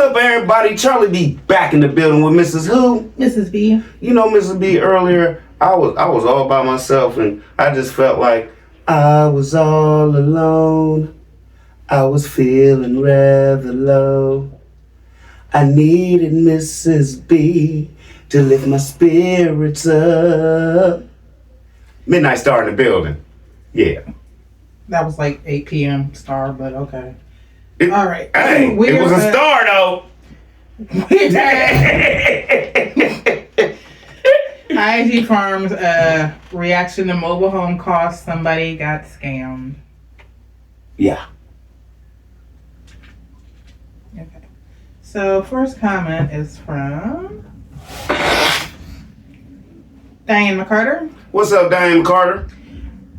up, everybody? Charlie B back in the building with Mrs. Who? Mrs. B. You know, Mrs. B, earlier, I was all by myself, and I just felt like I was all alone. I was feeling rather low. I needed Mrs. B to lift my spirits up. Midnight Star in the building. Yeah. That was like 8 p.m. star, but okay. All right. Hey, it was a star, though. IG Farms reaction to mobile home cost. Somebody got scammed. Yeah. Okay. So first comment is from Diane McCarter. What's up, Diane Carter?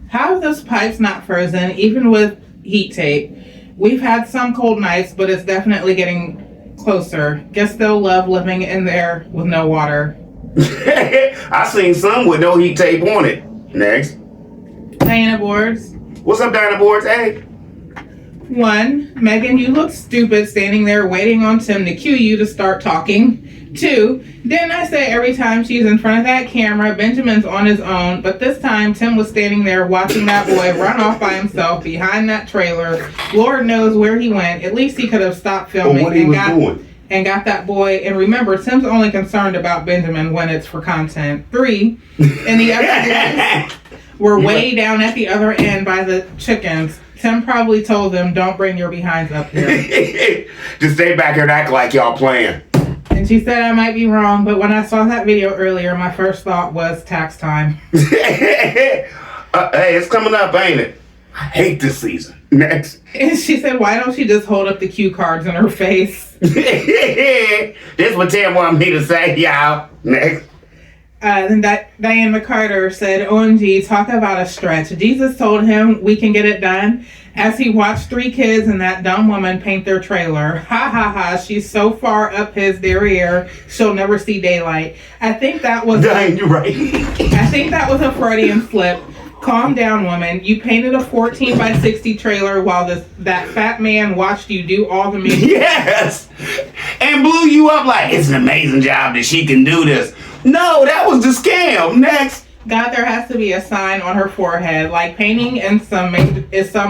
How are those pipes not frozen, even with heat tape? We've had some cold nights, but it's definitely getting closer. Guess they'll love living in there with no water. I seen some with no heat tape on it. Next. Diana Boards. What's up, Diana Boards? Hey. 1, Megan, you look stupid standing there waiting on Tim to cue you to start talking. 2, didn't I say every time she's in front of that camera, Benjamin's on his own, but this time Tim was standing there watching that boy run off by himself behind that trailer. Lord knows where he went. At least he could have stopped filming and got that boy. And remember, Tim's only concerned about Benjamin when it's for content. 3, and the other boys were way down at the other end by the chickens. Tim probably told them, don't bring your behinds up here. Just stay back here and act like y'all playing. And she said I might be wrong, but when I saw that video earlier, my first thought was tax time. Hey, it's coming up, ain't it? I hate this season. Next. And she said, why don't she just hold up the cue cards in her face? This what Tim wanted me to say, y'all. Next. Then Diane McCarter said, OMG, talk about a stretch. Jesus told him we can get it done as he watched 3 kids and that dumb woman paint their trailer. Ha ha ha, she's so far up his derriere, she'll never see daylight. I think that was Diane, you're right. I think that was a Freudian slip. Calm down, woman. You painted a 14 by 60 trailer while that fat man watched you do all the music. Yes! And blew you up like, it's an amazing job that she can do this. No, that was the scam. Next. God, there has to be a sign on her forehead, like painting and some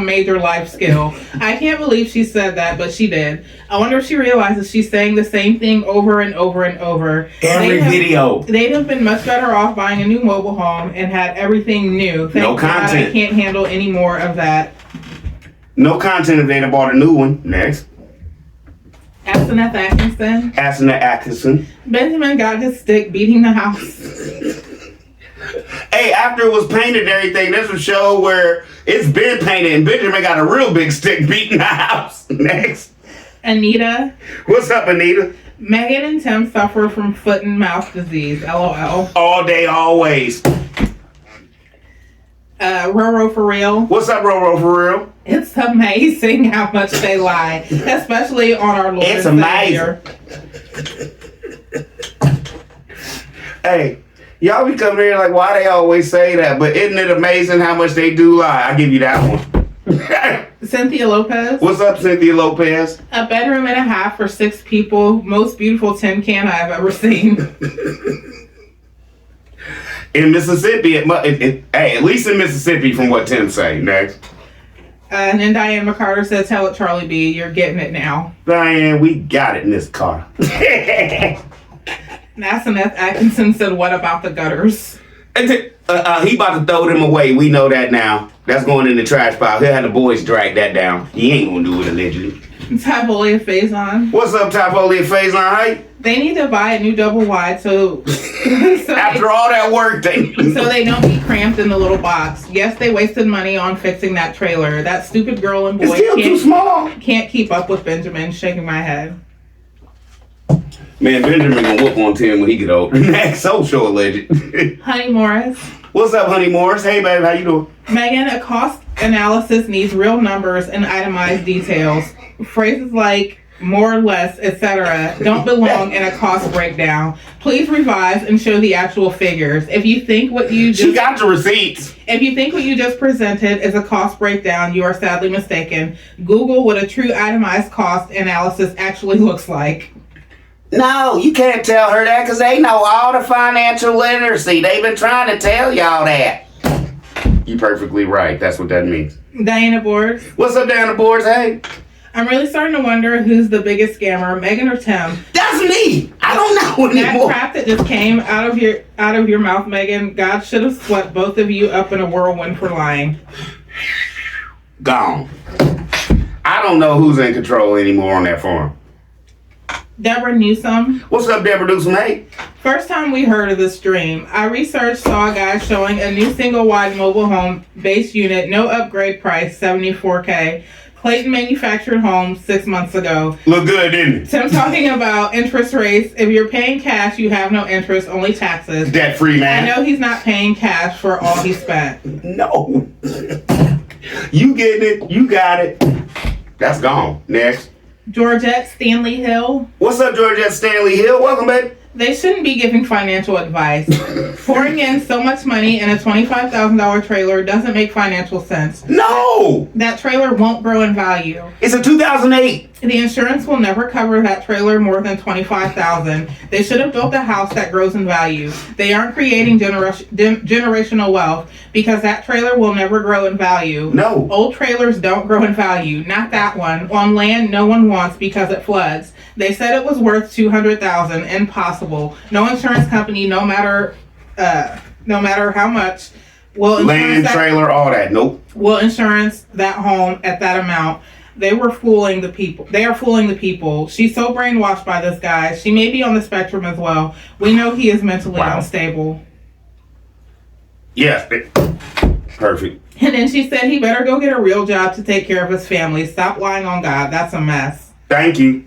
major life skill. I can't believe she said that, but she did. I wonder if she realizes she's saying the same thing over and over and over. Every video. They'd have been much better off buying a new mobile home and had everything new. Thank No God content. I can't handle any more of that. No content if they'd have bought a new one. Next. Aseneth Atkinson. Aseneth Atkinson. Benjamin got his stick beating the house. Hey, after it was painted and everything, there's a show where it's been painted and Benjamin got a real big stick beating the house. Next. Anita. What's up, Anita? Megan and Tim suffer from foot and mouth disease. LOL. All day, always. Roro for real. What's up, Roro for real? It's amazing how much they lie, especially on our Lord It's and amazing. Savior. Hey, y'all be coming here like, why they always say that? But isn't it amazing how much they do lie? I give you that one. Cynthia Lopez. What's up, Cynthia Lopez? A bedroom and a half for 6 people. Most beautiful tin can I've ever seen. In Mississippi, hey, at least in Mississippi, from what Tim say. Next. And then Diane McCarter said, tell it, Charlie B, you're getting it now. Diane, we got it in this car. Aseneth Atkinson said, what about the gutters? He about to throw them away. We know that now. That's going in the trash pile. He'll have the boys drag that down. He ain't gonna do it, allegedly. Typolia Faison. What's up, Typolia Faison? Hey? They need to buy a new double wide so After all that work, so they don't be cramped in the little box. Yes, they wasted money on fixing that trailer. That stupid girl and boy it's still too small. Can't keep up with Benjamin. Shaking my head. Man, Benjamin gonna whoop on Tim when he get old. Next social legend. Honey Morris. What's up, Honey Morris? Hey, baby, how you doing? Megan, a cost analysis needs real numbers and itemized details. Phrases like more or less, etc., don't belong in a cost breakdown. Please revise and show the actual figures. If you think what you She just got the receipts. if you think what you just presented is a cost breakdown, you are sadly mistaken. Google what a true itemized cost analysis actually looks like. No, you can't tell her that because they know all the financial literacy. They've been trying to tell y'all that. You perfectly right. That's what that means. Diana Boards. What's up, Diana Boards? Hey. I'm really starting to wonder who's the biggest scammer, Megan or Tim. That's me. I don't know That anymore. crap that just came out of your mouth, Megan. God should have swept both of you up in a whirlwind for lying. Gone. I don't know who's in control anymore on that farm. Deborah Newsom. What's up, Deborah Newsom? Hey. First time we heard of this dream, I researched, saw a guy showing a new single-wide mobile home base unit, no upgrade price, $74K. Clayton manufactured home 6 months ago. Look good, didn't it? Tim talking about interest rates. If you're paying cash, you have no interest, only taxes. Debt free, I man. know he's not paying cash for all he spent. No. You getting it. You got it. That's gone. Next. Georgette Stanley Hill. What's up, Georgette Stanley Hill? Welcome, baby. They shouldn't be giving financial advice. Pouring in so much money in a $25,000 trailer doesn't make financial sense. No. That trailer won't grow in value. It's a 2008. The insurance will never cover that trailer more than $25,000. They should have built a house that grows in value. They aren't creating generational wealth because that trailer will never grow in value. No. Old trailers don't grow in value. Not that one. On land no one wants because it floods. They said it was worth $200,000. Impossible. No insurance company, no matter how much, will Land, trailer, all that. Nope. will insurance that home at that amount. They were fooling the people. They are fooling the people. She's so brainwashed by this guy. She may be on the spectrum as well. We know he is mentally unstable. Yes. Perfect. And then she said he better go get a real job to take care of his family. Stop lying on God. That's a mess. Thank you.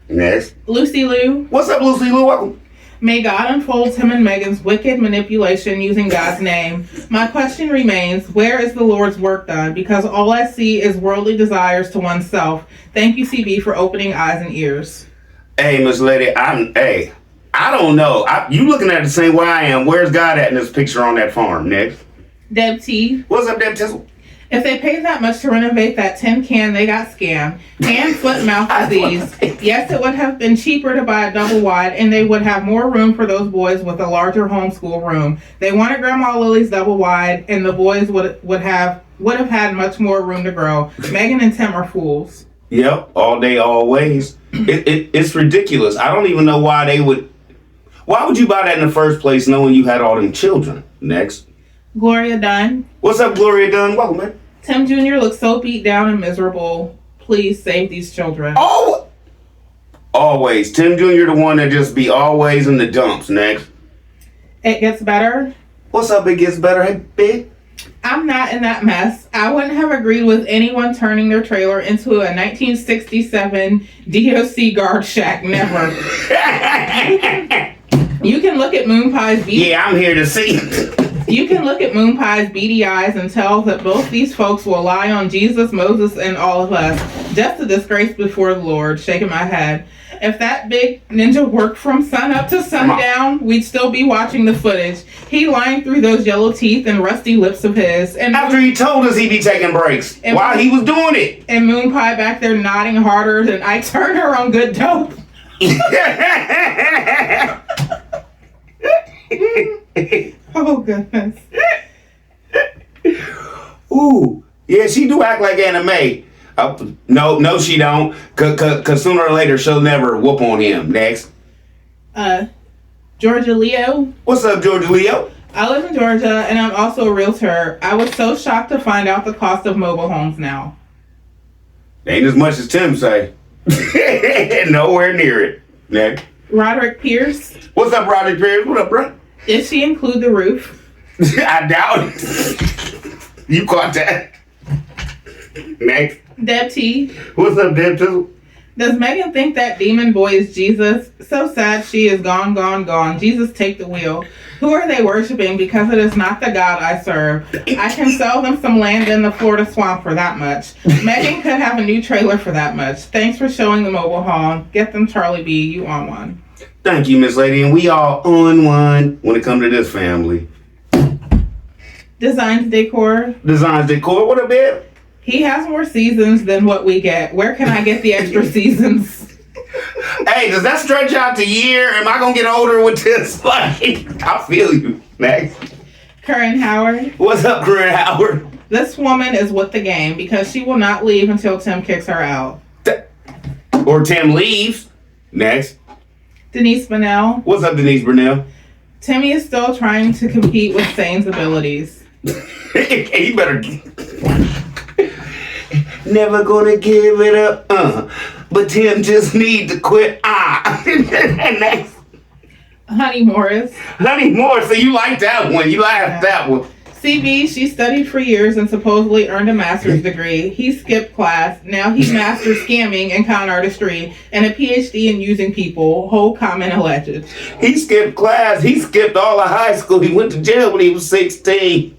Next. Lucy Liu. What's up, Lucy Lou? Welcome. May God unfold Tim and Megan's wicked manipulation using God's name. My question remains, where is the Lord's work done? Because all I see is worldly desires to oneself. Thank you, CB, for opening eyes and ears. Hey, Miss Lady, I don't know. You looking at it the same way I am. Where's God at in this picture on that farm? Next. Deb T. What's up, Deb Tissel? If they paid that much to renovate that tin can, they got scammed. Hand, foot, mouth disease. Yes, it would have been cheaper to buy a double wide, and they would have more room for those boys with a larger homeschool room. They wanted Grandma Lily's double wide, and the boys would have had much more room to grow. Megan and Tim are fools. Yep, all day, always. It's ridiculous. I don't even know why they would. Why would you buy that in the first place, knowing you had all them children? Next. Gloria Dunn. What's up, Gloria Dunn? Welcome, man. Tim Jr. looks so beat down and miserable. Please save these children. Oh, always. Tim Jr. the one that just be always in the dumps. Next. It gets better. What's up? It gets better. Hey, big. I'm not in that mess. I wouldn't have agreed with anyone turning their trailer into a 1967 DOC guard shack. Never. You can look at Moon Pie's Yeah, I'm here to see. You can look at Moon Pie's beady eyes and tell that both these folks will lie on Jesus, Moses, and all of us. Just a disgrace before the Lord. Shaking my head. If that big ninja worked from sun up to sundown, we'd still be watching the footage. He lying through those yellow teeth and rusty lips of his. And after he told us he'd be taking breaks while he was doing it. And Moon Pie back there nodding harder than Ike Turner on Good Dope. Oh, goodness. Ooh. Yeah, she do act like anime. No, she don't. Cause sooner or later she'll never whoop on him. Next. Georgia Leo. What's up, Georgia Leo? I live in Georgia and I'm also a realtor. I was so shocked to find out the cost of mobile homes now. Ain't as much as Tim say. Nowhere near it. Next. Roderick Pierce. What's up, Roderick Pierce? What up, bro? Did she include the roof? I doubt it. You caught that. Next. Deb T. What's up, Deb T? Does Megan think that demon boy is Jesus? So sad she is gone, gone, gone. Jesus, take the wheel. Who are they worshiping? Because it is not the God I serve. I can sell them some land in the Florida swamp for that much. Megan could have a new trailer for that much. Thanks for showing the mobile home. Get them Charlie B. You on one. Thank you, Miss Lady. And we all on one when it comes to this family. Designs Decor. Designs Decor. What a bit. He has more seasons than what we get. Where can I get the extra seasons? Hey, does that stretch out to year? Am I gonna get older with this? Like, I feel you. Next. Corinne Howard. What's up, Corinne Howard? This woman is with the game because she will not leave until Tim kicks her out. Or Tim leaves. Next. Denise Bonnell. What's up, Denise Burnell? Timmy is still trying to compete with Zane's abilities. He better. Never gonna give it up. But Tim just need to quit. Next. Honey Morris. Honey Morris. So you like that one? You like that one? CB, she studied for years and supposedly earned a master's degree. He skipped class. Now he masters scamming and con artistry and a PhD in using people. Whole comment alleged. He skipped class. He skipped all of high school. He went to jail when he was 16.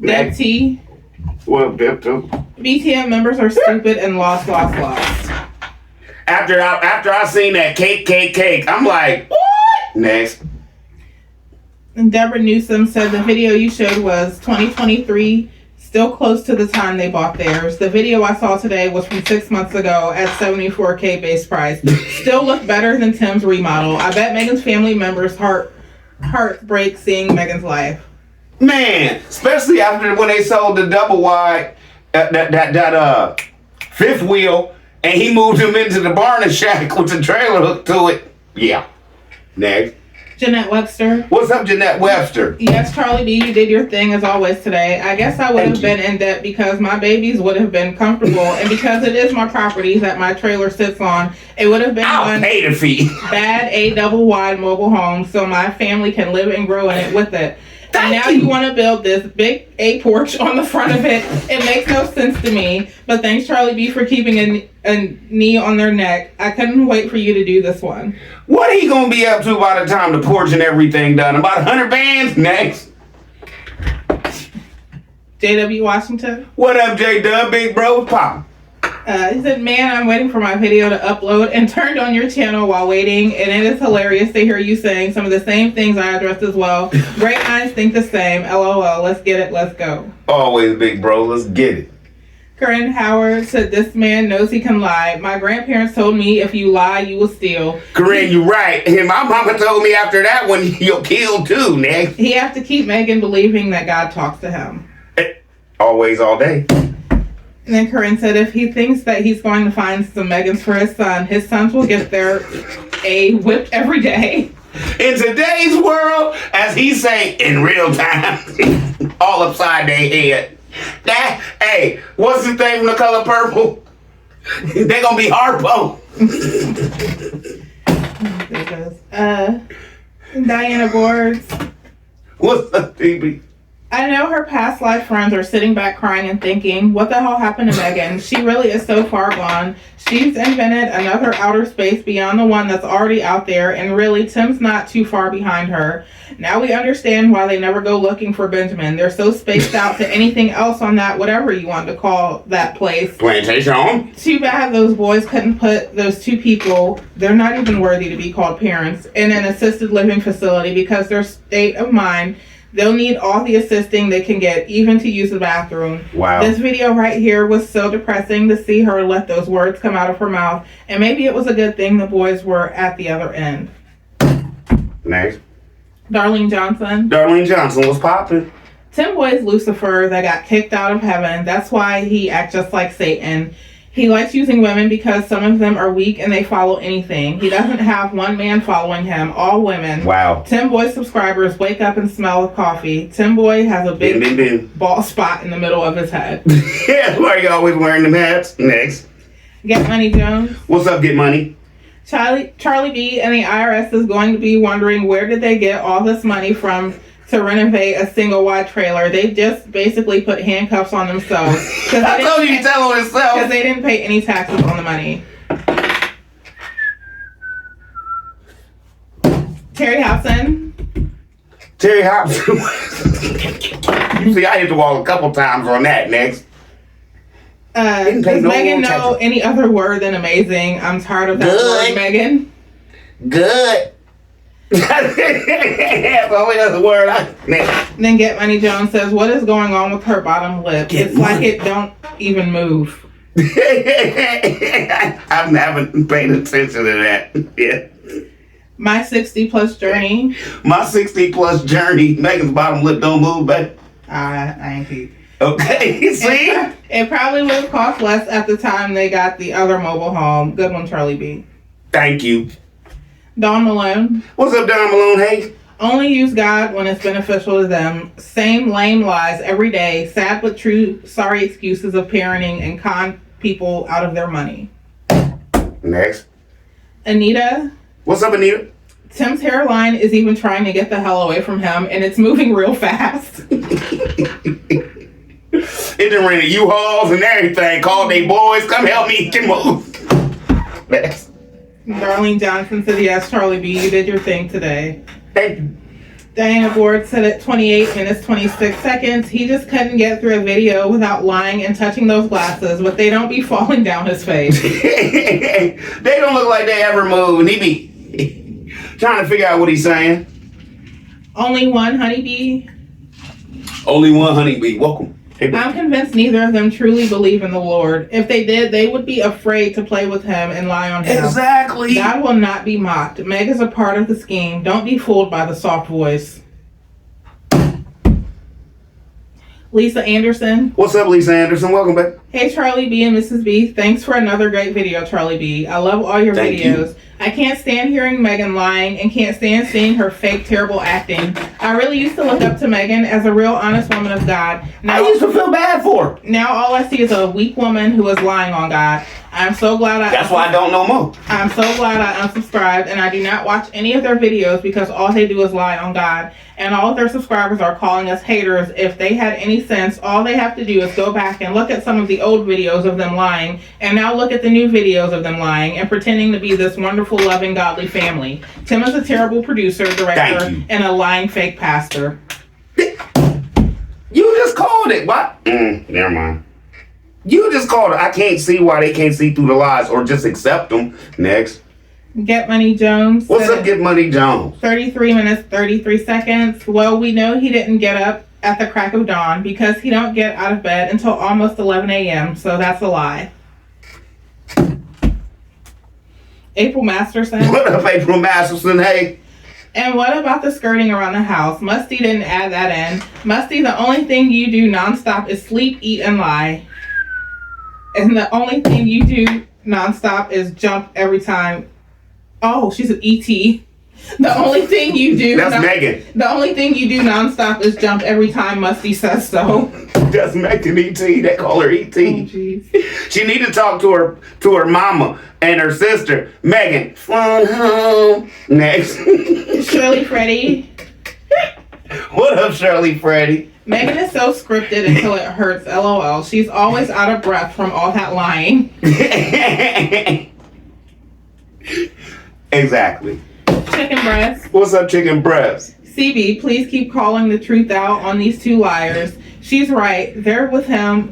Deb T. Well, Deb T. BTM members are stupid and lost. After I seen that cake, I'm like, what? Next. And Deborah Newsom said the video you showed was 2023, still close to the time they bought theirs. The video I saw today was from 6 months ago at $74K base price. Still look better than Tim's remodel. I bet Megan's family members' heart breaks seeing Megan's life. Man, especially after when they sold the double wide, that fifth wheel, and he moved him into the barn shack with the trailer hooked to it. Yeah. Next. Jeanette Webster. What's up, Jeanette Webster? Yes, Charlie B, you did your thing as always today. I guess I would have been in debt because my babies would have been comfortable, and because it is my property that my trailer sits on, it would have been I'll pay the fee. Bad a double wide mobile home so my family can live and grow in it with it. And now you want to build this big A porch on the front of it. It makes no sense to me. But thanks, Charlie B, for keeping a knee on their neck. I couldn't wait for you to do this one. What are he going to be up to by the time the porch and everything done? About 100 bands? Next. JW Washington. What up, J-Dub? Big bro, pop. He said, man, I'm waiting for my video to upload and turned on your channel while waiting. And it is hilarious to hear you saying some of the same things I addressed as well. Great minds think the same. LOL. Let's get it. Let's go. Always, big bro. Let's get it. Corinne Howard said, this man knows he can lie. My grandparents told me if you lie, you will steal. Corinne, you right. And my mama told me after that one, you'll kill too, Nick. He has to keep Megan believing that God talks to him. Always, all day. And then Corinne said if he thinks that he's going to find some Megans for his sons will get their A whipped every day. In today's world, as he say, in real time, all upside their head. Hey, what's his thing from The Color Purple? They gonna be Harpo. Diana Boards. What's up, TB? I know her past life friends are sitting back crying and thinking, what the hell happened to Megan? She really is so far gone. She's invented another outer space beyond the one that's already out there, and really, Tim's not too far behind her. Now we understand why they never go looking for Benjamin. They're so spaced out to anything else on that, whatever you want to call that place. Plantation. Too bad those boys couldn't put those two people, they're not even worthy to be called parents, in an assisted living facility because their state of mind, they'll need all the assisting they can get, even to use the bathroom. Wow. This video right here was so depressing to see her let those words come out of her mouth. And maybe it was a good thing the boys were at the other end. Next. Darlene Johnson. Darlene Johnson was popping. Tim Boy's Lucifer that got kicked out of heaven. That's why he acts just like Satan. He likes using women because some of them are weak and they follow anything. He doesn't have one man following him, all women. Wow. Tim Boy subscribers wake up and smell coffee. Tim Boy has a big bald spot in the middle of his head. Yeah, why are you always wearing them hats? Next. Get Money Jones. What's up, Get Money? Charlie B and the IRS is going to be wondering where did they get all this money from to renovate a single wide trailer. They just basically put handcuffs on themselves. I told you to tell on yourself. Because they didn't pay any taxes on the money. Terry Hobson. Terry Hopkins. You see, I hit the wall a couple times on that. Next. Didn't pay Does no Megan know attention. any other word than amazing? I'm tired of that Good. word, Megan. Good. That's the only other word next. Then Get Money Jones says, what is going on with her bottom lip? Get It's like money. it don't even move. I haven't paid attention to that. Yeah. My 60 plus journey. My 60 plus journey, Megan's bottom lip don't move, babe. I ain't peep. Okay, see? It probably would have cost less at the time they got the other mobile home. Good one, Charlie B. Thank you. Dawn Malone. What's up, Don Malone? Hey. Only use God when it's beneficial to them. Same lame lies every day. Sad but true, sorry excuses of parenting and con people out of their money. Next. Anita. What's up, Anita? Tim's hairline is even trying to get the hell away from him, and it's moving real fast. It done rented U-Hauls and everything. Called they boys, come help me get move. Next. Darlene Johnson said, yes, Charlie B, you did your thing today. Thank you. Diana Ward said at 28 minutes 26 seconds, he just couldn't get through a video without lying and touching those glasses, but they don't be falling down his face. They don't look like they ever move, and he be trying to figure out what he's saying. Only one honeybee. Only one honeybee. Welcome. Hey, I'm convinced neither of them truly believe in the Lord. If they did, they would be afraid to play with him and lie on him. exactly. God will not be mocked. Meg is a part of the scheme. Don't be fooled by the soft voice. Lisa Anderson. What's up, Lisa Anderson? Welcome back. Hey, Charlie B and Mrs. B. Thanks for another great video, Charlie B. I love all your Thank videos. you. I can't stand hearing Megan lying and can't stand seeing her fake, terrible acting. I really used to look up to Megan as a real, honest woman of God. I used to feel bad for her. Now all I see is a weak woman who is lying on God. I'm so glad That's why I don't know more. I'm so glad I unsubscribed and I do not watch any of their videos because all they do is lie on God. And all of their subscribers are calling us haters. If they had any sense, all they have to do is go back and look at some of the old videos of them lying and now look at the new videos of them lying and pretending to be this wonderful, loving, godly family. Tim is a terrible producer, director, Thank you. and a lying fake pastor. You just called it. What? Never mind. You just called it. I can't see why they can't see through the lies or just accept them. Next. Get Money Jones. What's said up, Get Money Jones? 33 minutes, 33 seconds. Well, we know he didn't get up at the crack of dawn because he don't get out of bed until almost 11 a.m., so that's a lie. April Masterson. What up, April Masterson? Hey. And what about the skirting around the house? Musty didn't add that in. Musty, the only thing you do nonstop is sleep, eat, and lie. And the only thing you do nonstop is jump every time. Oh, she's an ET. The only thing you do. That's Megan. The only thing you do nonstop is jump every time Musty says so. That's Megan E.T. They call her E.T. Oh, jeez. She need to talk to her mama and her sister. Megan, phone home. Next. Shirley Freddy. What up, Shirley Freddy? Megan is so scripted until it hurts. LOL. She's always out of breath from all that lying. Exactly. Chicken breast. What's up, chicken breast? CB, please keep calling the truth out on these two liars. She's right. They're with him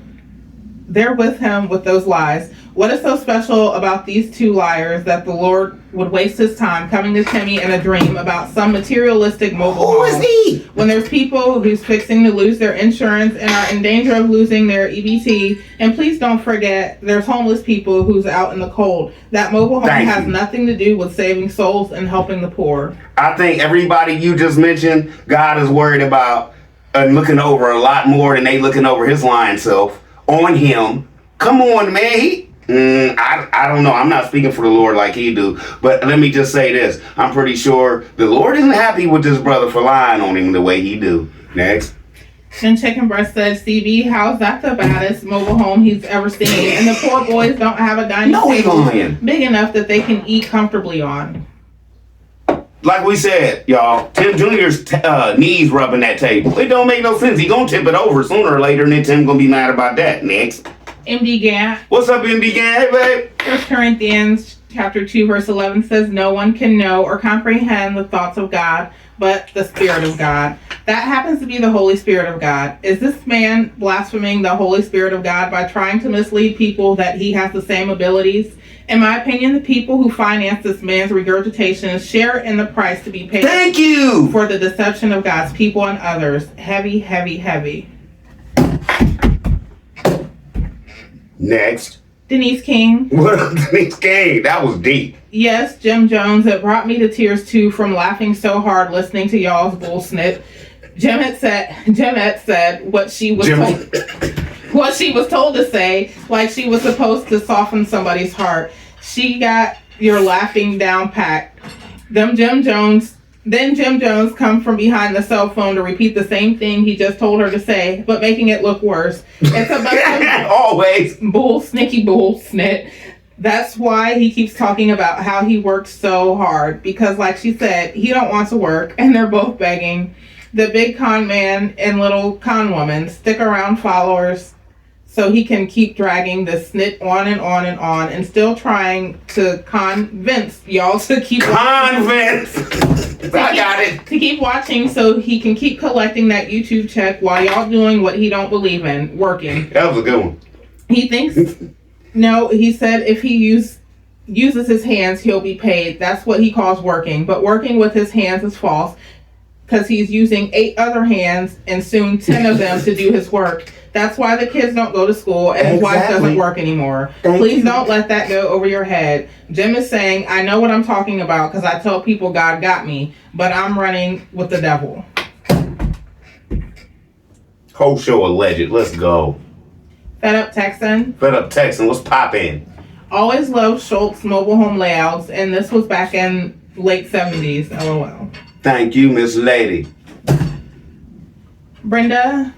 with those lies. What is so special about these two liars that the Lord would waste his time coming to Timmy in a dream about some materialistic mobile Who is home he? when there's people who's fixing to lose their insurance and are in danger of losing their EBT? And please don't forget, there's homeless people who's out in the cold. That mobile home Thank has you. nothing to do with saving souls and helping the poor. I think everybody you just mentioned, God is worried about and looking over a lot more than they looking over his lying self on him. Come on, man. I don't know. I'm not speaking for the Lord like he do. But let me just say this. I'm pretty sure the Lord isn't happy with this brother for lying on him the way he do. Next. And Chicken Breast said, CB, how's that the baddest mobile home he's ever seen? And the poor boys don't have a dining No, he table lying. big enough that they can eat comfortably on. Like we said, y'all, Tim Jr.'s knees rubbing that table. It don't make no sense. He gonna tip it over sooner or later, and then Tim gonna be mad about that. Next. MD Gant, What's up, MD Gang? Hey, babe. 1 Corinthians chapter 2, verse 11 says, no one can know or comprehend the thoughts of God, but the Spirit of God. That happens to be the Holy Spirit of God. Is this man blaspheming the Holy Spirit of God by trying to mislead people that he has the same abilities? In my opinion, the people who finance this man's regurgitation share in the price to be paid. Thank you for the deception of God's people and others. Heavy, heavy, heavy. Next. Denise King. What up, Denise King? That was deep. Yes, Jim Jones. It brought me to tears too from laughing so hard listening to y'all's bull snit. Jemette said what she was told, what she was told to say, like she was supposed to soften somebody's heart. She got your laughing down packed. Then Jim Jones come from behind the cell phone to repeat the same thing he just told her to say, but making it look worse. It's a bunch of always snicky bull snit. That's why he keeps talking about how he worked so hard, because like she said, he don't want to work, and they're both begging. The big con man and little con woman stick around followers so he can keep dragging the snit on and on and on, and still trying to convince y'all to keep convince. I got it. To keep watching so he can keep collecting that YouTube check while y'all doing what he don't believe in, working. That was a good one. He thinks no, he said if he uses his hands, he'll be paid. That's what he calls working. But working with his hands is false, because he's using 8 other hands and soon 10 of them to do his work. That's why the kids don't go to school and his wife doesn't work anymore. Please don't let that go over your head. Jim is saying, I know what I'm talking about because I tell people God got me, but I'm running with the devil. Whole show alleged. Let's go. Fed Up Texan. Fed Up Texan. Let's pop in. Always loved Schultz mobile home layouts, and this was back in late 70s. LOL. Thank you, Miss Lady. Brenda.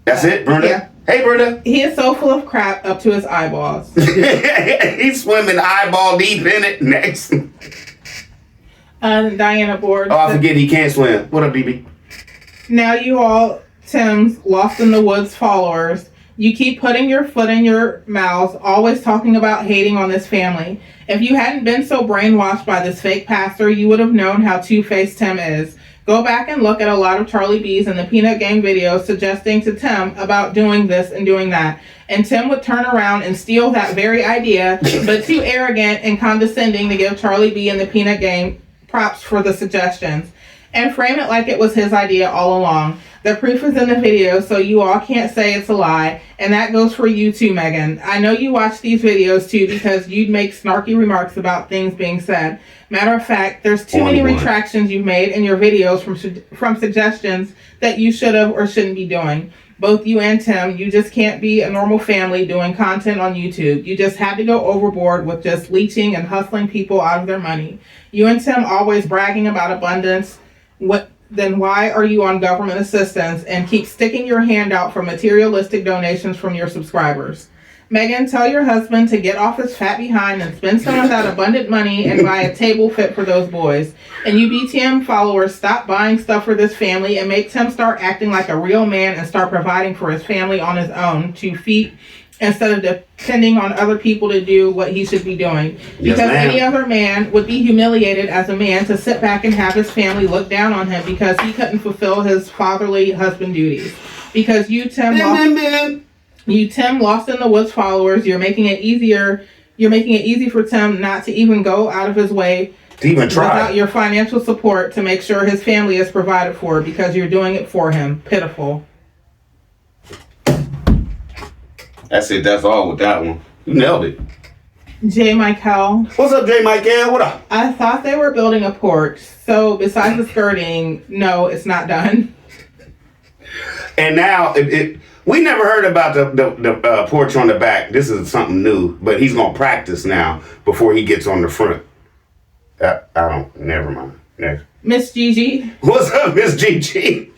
That's it, Brenda? Yeah. Hey, Brenda. He is so full of crap up to his eyeballs. He's swimming eyeball deep in it. Next. Diana Board. Oh, I forget he can't swim. What up, BB? Now you all, Tim's Lost in the Woods followers, you keep putting your foot in your mouths, always talking about hating on this family. If you hadn't been so brainwashed by this fake pastor, you would have known how two-faced Tim is. Go back and look at a lot of Charlie B's and the Peanut Gang videos suggesting to Tim about doing this and doing that. And Tim would turn around and steal that very idea, but too arrogant and condescending to give Charlie B and the Peanut Gang props for the suggestions. And frame it like it was his idea all along. The proof is in the video, so you all can't say it's a lie. And that goes for you too, Megan. I know you watch these videos too because you'd make snarky remarks about things being said. Matter of fact, there's too many retractions you've made in your videos from suggestions that you should have or shouldn't be doing. Both you and Tim, you just can't be a normal family doing content on YouTube. You just had to go overboard with just leeching and hustling people out of their money. You and Tim always bragging about abundance. Then why are you on government assistance and keep sticking your hand out for materialistic donations from your subscribers? Megan, tell your husband to get off his fat behind and spend some of that abundant money and buy a table fit for those boys. And you BTM followers, stop buying stuff for this family and make Tim start acting like a real man and start providing for his family on his own 2 feet instead of depending on other people to do what he should be doing. Because any other man would be humiliated as a man to sit back and have his family look down on him because he couldn't fulfill his fatherly husband duties. Because you, Tim, Lost in the Woods followers, you're making it easy for Tim not to even go out of his way to even try without your financial support to make sure his family is provided for because you're doing it for him. Pitiful. That's it. That's all with that one. You nailed it. J. Michael. What's up, J. Michael? What up? I thought they were building a porch. So besides the skirting, no, it's not done. And now we never heard about the porch on the back. This is something new, but he's gonna practice now before he gets on the front. Never mind. Next. Miss Gigi. What's up, Miss Gigi?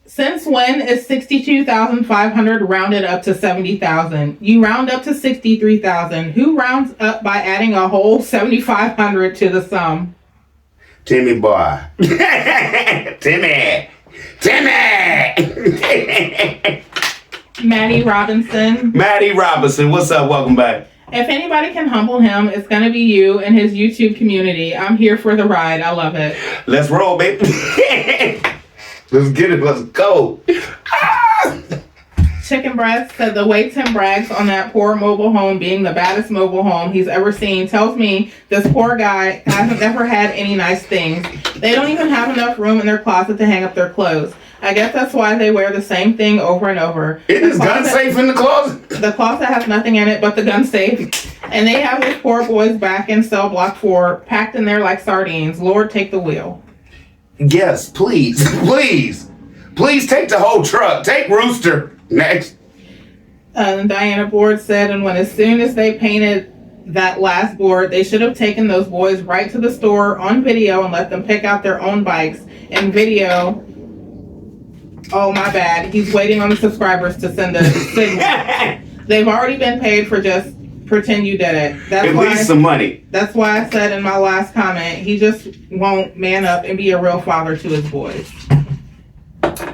Since when is 62,500 rounded up to 70,000? You round up to 63,000. Who rounds up by adding a whole 7,500 to the sum? Timmy boy. Timmy. Maddie Robinson. Maddie Robinson, what's up? Welcome back. If anybody can humble him, it's gonna be you and his YouTube community. I'm here for the ride. I love it. Let's roll, baby. Let's get it. Let's go. Chicken Breast said the way Tim brags on that poor mobile home being the baddest mobile home he's ever seen tells me this poor guy hasn't ever had any nice things. They don't even have enough room in their closet to hang up their clothes. I guess that's why they wear the same thing over and over. Is this gun safe in the closet? The closet has nothing in it but the gun safe. And they have those poor boys back in cell block 4, packed in there like sardines. Lord, take the wheel. Yes, please. Please. Please take the whole truck. Take Rooster. Next. Diana Board said, and when as soon as they painted that last board, they should have taken those boys right to the store on video and let them pick out their own bikes and video. Oh, my bad. He's waiting on the subscribers to send a signal. They've already been paid for just pretend you did it. At least some money. That's why I said in my last comment, he just won't man up and be a real father to his boys.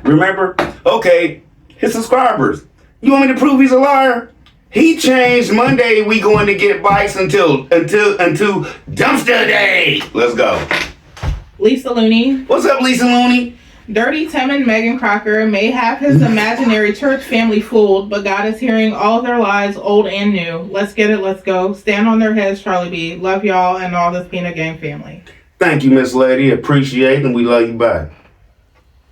Remember? Okay. His subscribers. You want me to prove he's a liar? He changed Monday we going to get bikes until dumpster day. Let's go. Lisa Looney. What's up, Lisa Looney? Dirty Tim and Megan Crocker may have his imaginary church family fooled, but God is hearing all of their lies, old and new. Let's get it, let's go. Stand on their heads, Charlie B. Love y'all and all this Peanut Gang family. Thank you, Miss Lady. Appreciate it, and we love you back.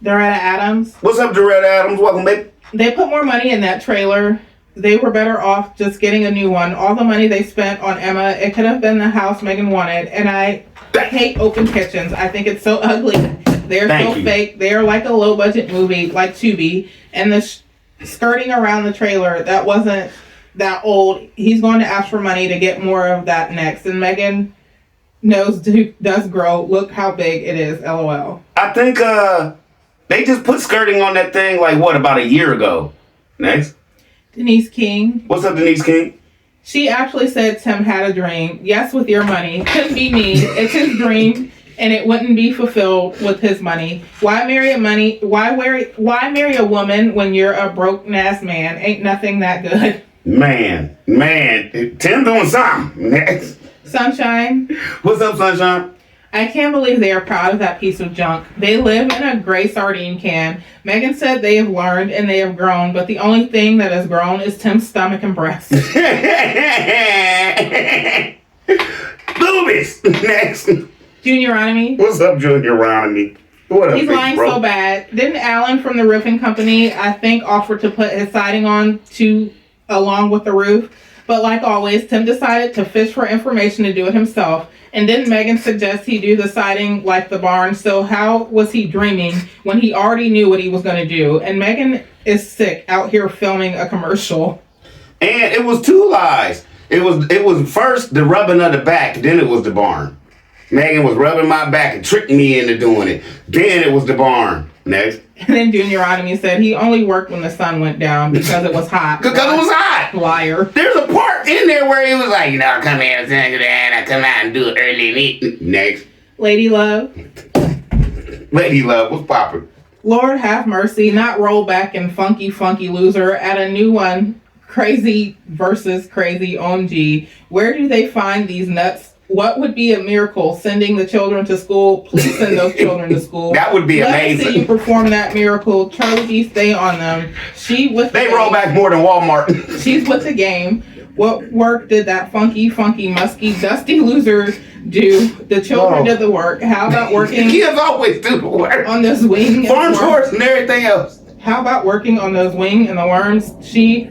Doretta Adams. What's up, Doretta Adams? Welcome, baby. They put more money in that trailer. They were better off just getting a new one. All the money they spent on Emma, it could have been the house Megan wanted. And I hate open kitchens. I think it's so ugly. They're so fake. They are like a low budget movie, like Tubi. And the skirting around the trailer, that wasn't that old. He's going to ask for money to get more of that next. And Megan knows does grow. Look how big it is. LOL. I think they just put skirting on that thing like what, about a year ago. Next. Denise King. What's up, Denise King? She actually said Tim had a dream. Yes, with your money. Couldn't be me. It's his dream, and it wouldn't be fulfilled with his money. Why marry a woman when you're a broke ass man? Ain't nothing that good. Man, Tim doing something. Next. Sunshine. What's up, Sunshine? I can't believe they are proud of that piece of junk. They live in a gray sardine can. Megan said they have learned and they have grown, but the only thing that has grown is Tim's stomach and breasts. Boobies! Next. Junioronomy. What's up, Junioronomy? What up, He's lying bro? so bad. Didn't Alan from the roofing company, I think, offer to put his siding on along with the roof? But like always, Tim decided to fish for information to do it himself. And didn't Megan suggest he do the siding like the barn? So how was he dreaming when he already knew what he was going to do? And Megan is sick out here filming a commercial. And it was two lies. It was first the rubbing of the back, then it was the barn. Megan was rubbing my back and tricked me into doing it. Then it was the barn. Next. And then Junioronomy said he only worked when the sun went down because it was hot. Because it was hot. Liar. There's a part in there where he was like, I come here and I come out and do it early and eat. Next. Lady Love. Lady Love, what's poppin'? Lord have mercy, not roll back and funky loser at a new one. Crazy versus crazy OMG. Where do they find these nuts? What would be a miracle? Sending the children to school? Please send those children to school. That would be amazing. Let me see you perform that miracle. Charlie B, stay on them. They roll back more than Walmart. She's with the game. What work did that funky, musky, dusty loser do? The children did the work. How about working? Kids always do the work. On those wing. Farm chores and everything else. How about working on those wing and the worms? She,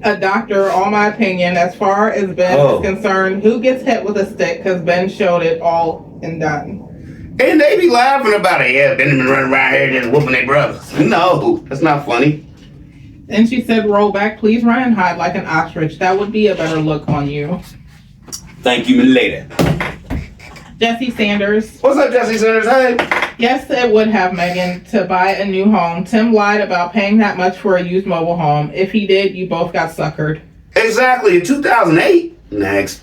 a doctor, all my opinion, as far as Ben is concerned, who gets hit with a stick because Ben showed it all and done. And they be laughing about it. Yeah, Ben been running around here just whooping their brothers. No, that's not funny. And she said, roll back, please run and hide like an ostrich. That would be a better look on you. Thank you, later. Jesse Sanders. What's up, Jesse Sanders? Hey. Yes, it would have, Megan, to buy a new home. Tim lied about paying that much for a used mobile home. If he did, you both got suckered. Exactly, in 2008. Next.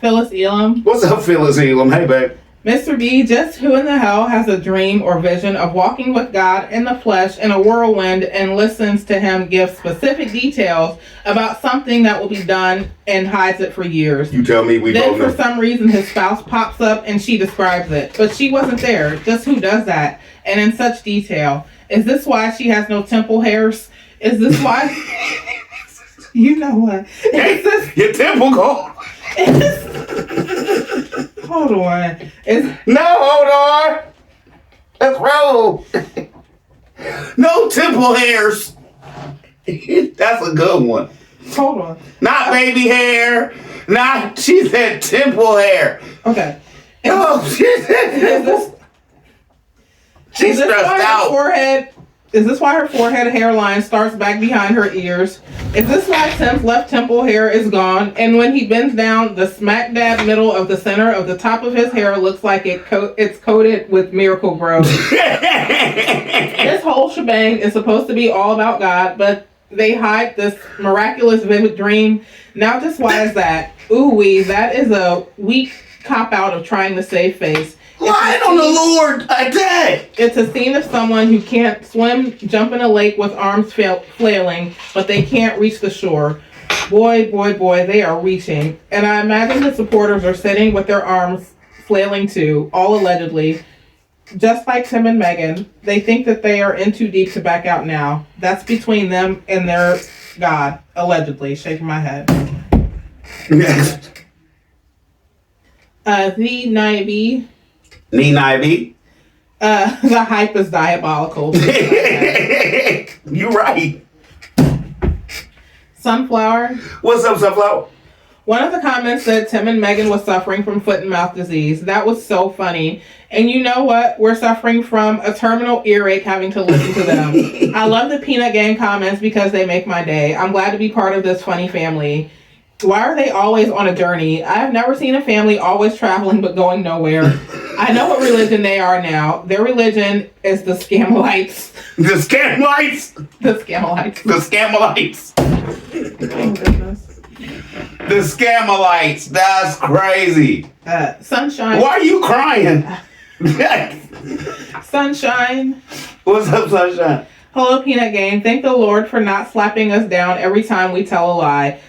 Phyllis Elam. What's up, Phyllis Elam? Hey, babe. Mr. B, just who in the hell has a dream or vision of walking with God in the flesh in a whirlwind and listens to him give specific details about something that will be done and hides it for years? You tell me, we Then both know. for some reason his spouse pops up and she describes it. But she wasn't there. Just who does that? And in such detail. Is this why she has no temple hairs? Is this why? You know what? Hey, Is this... your temple go. Hold on. No, hold on. Let's roll. No temple hairs. That's a good one. Hold on. Not baby hair. Not, she said temple hair. Okay. No, she said temple. She's stressed out. Is this why her forehead hairline starts back behind her ears? Is this why Tim's left temple hair is gone? And when he bends down, the smack dab middle of the center of the top of his hair looks like it's coated with Miracle Grow. This whole shebang is supposed to be all about God, but they hide this miraculous vivid dream. Now just why is that? Ooh-wee, that is a weak cop-out of trying to save face. Light on the Lord attack. It's a scene of someone who can't swim, jump in a lake with arms flailing, but they can't reach the shore. Boy, boy, boy, they are reaching. And I imagine the supporters are sitting with their arms flailing too, all allegedly. Just like Tim and Megan, they think that they are in too deep to back out now. That's between them and their God, allegedly. Shaking my head. Next. The Naive. Ivy. The hype is diabolical. You right. Sunflower. What's up, Sunflower? One of the comments said Tim and Megan was suffering from foot and mouth disease. That was so funny. And you know what? We're suffering from a terminal earache having to listen to them. I love the Peanut Gang comments because they make my day. I'm glad to be part of this funny family. Why are they always on a journey? I have never seen a family always traveling but going nowhere. I know what religion they are now. Their religion is the Scamolites. The Scamolites. The Scamolites. The Scamolites. Oh, goodness. The Scamolites. That's crazy. Sunshine. Why are you crying? Sunshine. What's up, Sunshine? Hello, Peanut Gang. Thank the Lord for not slapping us down every time we tell a lie.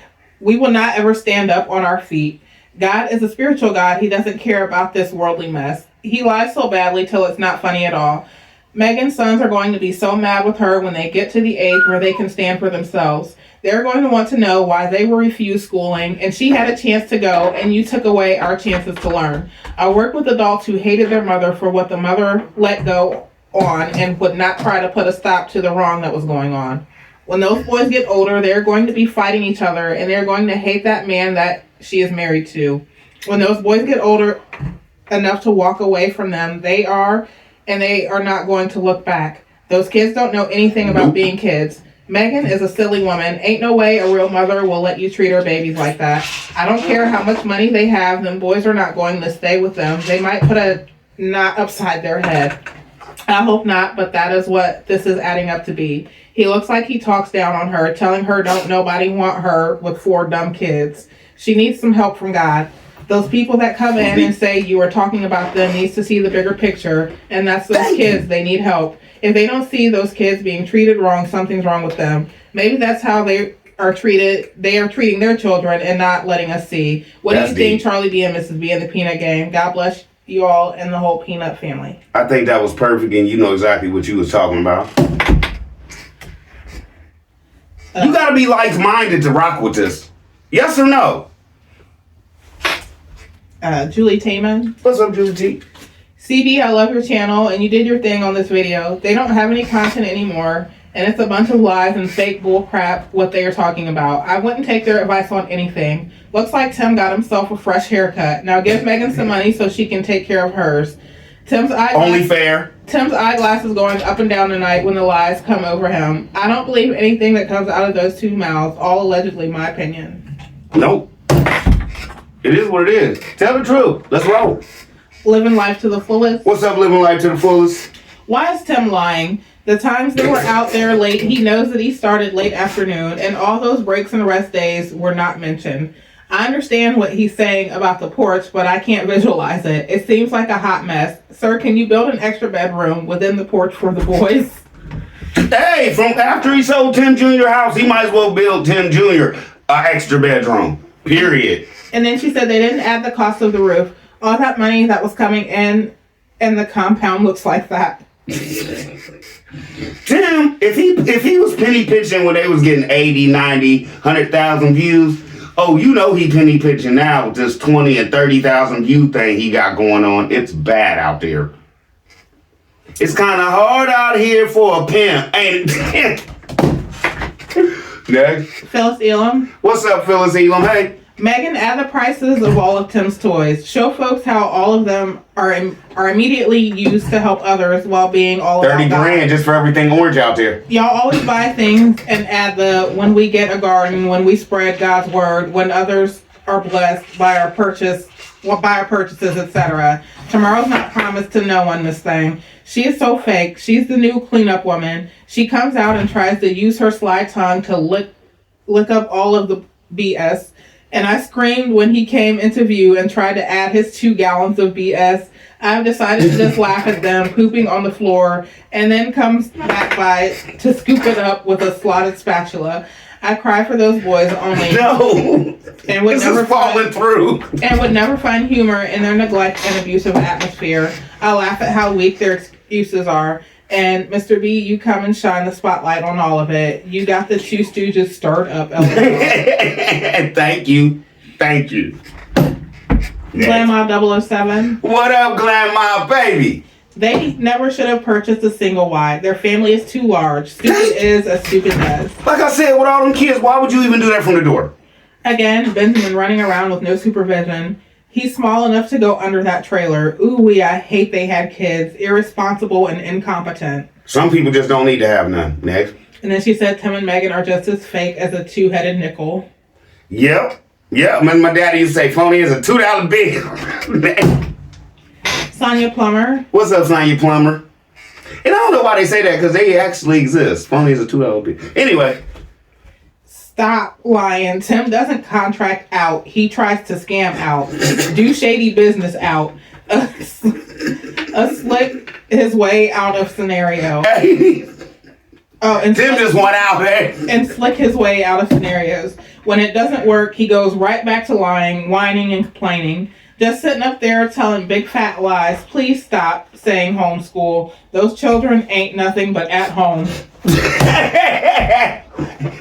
We will not ever stand up on our feet. God is a spiritual God. He doesn't care about this worldly mess. He lies so badly till it's not funny at all. Megan's sons are going to be so mad with her when they get to the age where they can stand for themselves. They're going to want to know why they were refused schooling and she had a chance to go and you took away our chances to learn. I work with adults who hated their mother for what the mother let go on and would not try to put a stop to the wrong that was going on. When those boys get older, they're going to be fighting each other and they're going to hate that man that she is married to. When those boys get older enough to walk away from them, they are not going to look back. Those kids don't know anything about being kids. Megan is a silly woman. Ain't no way a real mother will let you treat her babies like that. I don't care how much money they have, them boys are not going to stay with them. They might put a knot upside their head. I hope not, but that is what this is adding up to be. He looks like he talks down on her, telling her don't nobody want her with 4 dumb kids. She needs some help from God. Those people that come in and say you are talking about them needs to see the bigger picture, and that's those kids. They need help. If they don't see those kids being treated wrong, something's wrong with them. Maybe that's how they are treated. They are treating their children and not letting us see. What do you think, Charlie B and Mrs. B and the Peanut Gang? God bless you all and the whole Peanut family. I think that was perfect, and you know exactly what you was talking about. You gotta be like-minded to rock with this. Yes or no? Julie Taman. What's up, Julie T? CB, I love your channel, and you did your thing on this video. They don't have any content anymore, and it's a bunch of lies and fake bull crap what they are talking about. I wouldn't take their advice on anything. Looks like Tim got himself a fresh haircut. Now give Megan some money so she can take care of hers. Tim's eyeglass is going up and down tonight when the lies come over him. I don't believe anything that comes out of those 2 mouths, all allegedly my opinion. Nope. It is what it is. Tell the truth. Let's roll. Living life to the fullest. What's up, living life to the fullest? Why is Tim lying? The times they were out there late, he knows that he started late afternoon, and all those breaks and rest days were not mentioned. I understand what he's saying about the porch, but I can't visualize it. It seems like a hot mess. Sir, can you build an extra bedroom within the porch for the boys? Hey, from after he sold Tim Jr. house, he might as well build Tim Jr. a extra bedroom. Period. And then she said they didn't add the cost of the roof. All that money that was coming in, and the compound looks like that. Tim, if he was penny pitching when they was getting 80, 90, 100,000 views, oh, you know he penny pitching now with this 20 and 30,000 view thing he got going on. It's bad out there. It's kind of hard out here for a pimp, ain't it? Next. Phyllis Elam. What's up, Phyllis Elam? Hey. Megan, add the prices of all of Tim's toys. Show folks how all of them are immediately used to help others while being all about 30 grand just for everything orange out there. Y'all always buy things and add the when we get a garden, when we spread God's word, when others are blessed by our purchases, etc. Tomorrow's not promised to no one, this thing. She is so fake. She's the new cleanup woman. She comes out and tries to use her sly tongue to lick up all of the BS. And I screamed when he came into view and tried to add his 2 gallons of BS. I've decided to just laugh at them pooping on the floor and then comes back by to scoop it up with a slotted spatula. I cry for those boys only. No, and would this never is falling through. And would never find humor in their neglect and abusive atmosphere. I laugh at how weak their excuses are. And Mr. B, you come and shine the spotlight on all of it. You got the 2 Stooges stirred up. Thank you. Thank you. Grandma 007. What up, Grandma, baby? They never should have purchased a single wide. Their family is too large. Stupid is as stupid does. Like I said, with all them kids, why would you even do that from the door? Again, Benjamin running around with no supervision. He's small enough to go under that trailer. Ooh-wee, I hate they had kids. Irresponsible and incompetent. Some people just don't need to have none. Next. And then she said Tim and Megan are just as fake as a 2-headed nickel. Yep. My daddy used to say phony is a $2 bill. Sonia Plummer. What's up, Sonia Plummer? And I don't know why they say that, because they actually exist. Phony is a $2 bill. Anyway. Stop lying. Tim doesn't contract out. He tries to scam out. Do shady business out. Slick his way out of scenario. And Tim just went out there. And slick his way out of scenarios. When it doesn't work, he goes right back to lying, whining, and complaining. Just sitting up there telling big fat lies. Please stop saying homeschool. Those children ain't nothing but at home.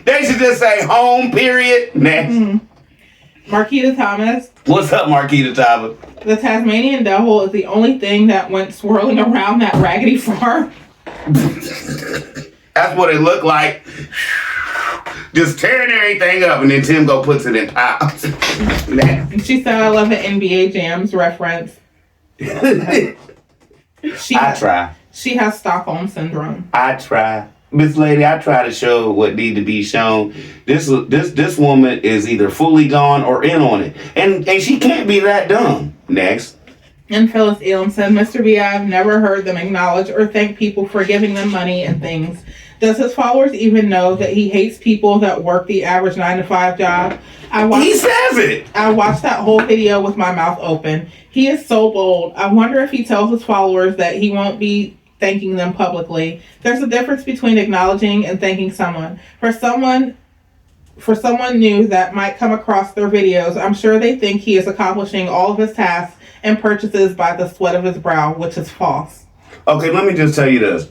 They should just say home, period. Next. Marquita Thomas. What's up, Marquita Thomas? The Tasmanian devil is the only thing that went swirling around that raggedy farm. That's what it looked like. Just tearing everything up, and then Tim puts it in piles. And she said, I love an NBA Jams reference. I try. She has Stockholm Syndrome. I try. Miss Lady, I try to show what need to be shown. This woman is either fully gone or in on it. And she can't be that dumb. Next. And Phyllis Elam said, Mr. B, I've never heard them acknowledge or thank people for giving them money and things. Does his followers even know that he hates people that work the average 9-to-5 job? He says it! I watched that whole video with my mouth open. He is so bold. I wonder if he tells his followers that he won't be thanking them publicly. There's a difference between acknowledging and thanking someone. For someone new that might come across their videos, I'm sure they think he is accomplishing all of his tasks and purchases by the sweat of his brow, which is false. Okay, let me just tell you this.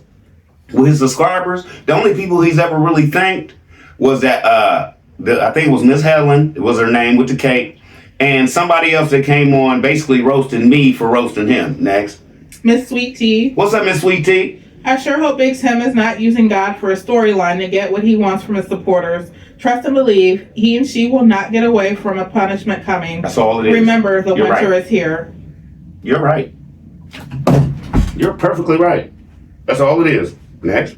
With his subscribers, the only people he's ever really thanked was that, I think it was Miss Helen, it was her name with the cake, and somebody else that came on basically roasting me for roasting him. Next. Miss Sweet Tea. What's up, Miss Sweet Tea? I sure hope Big Tim is not using God for a storyline to get what he wants from his supporters. Trust and believe, he and she will not get away from a punishment coming. That's all it is. Remember, the winter is here. You're right. You're perfectly right. That's all it is. Next.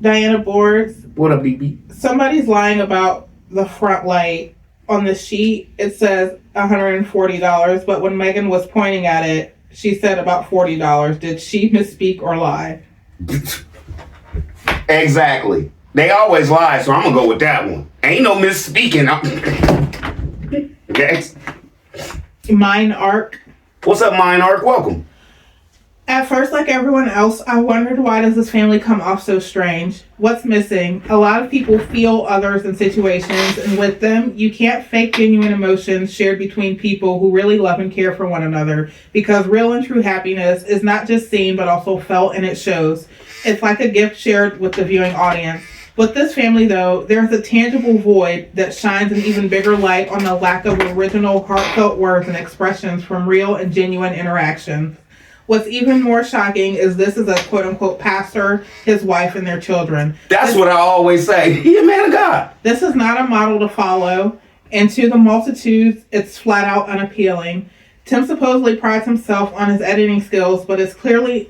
Diana Boards. What up, BB? Somebody's lying about the front light. On the sheet, it says $140, but when Megan was pointing at it, she said about $40. Did she misspeak or lie? Exactly. They always lie, so I'm going to go with that one. Ain't no misspeaking. Next. Mine Arc. What's up, Mine Arc? Welcome. At first, like everyone else, I wondered, why does this family come off so strange? What's missing? A lot of people feel others in situations, and with them, you can't fake genuine emotions shared between people who really love and care for one another, because real and true happiness is not just seen but also felt, and it shows. It's like a gift shared with the viewing audience. With this family, though, there's a tangible void that shines an even bigger light on the lack of original, heartfelt words and expressions from real and genuine interactions. What's even more shocking is this is a quote-unquote pastor, his wife, and their children. That's what I always say. He a man of God. This is not a model to follow, and to the multitudes, it's flat out unappealing. Tim supposedly prides himself on his editing skills, but is clearly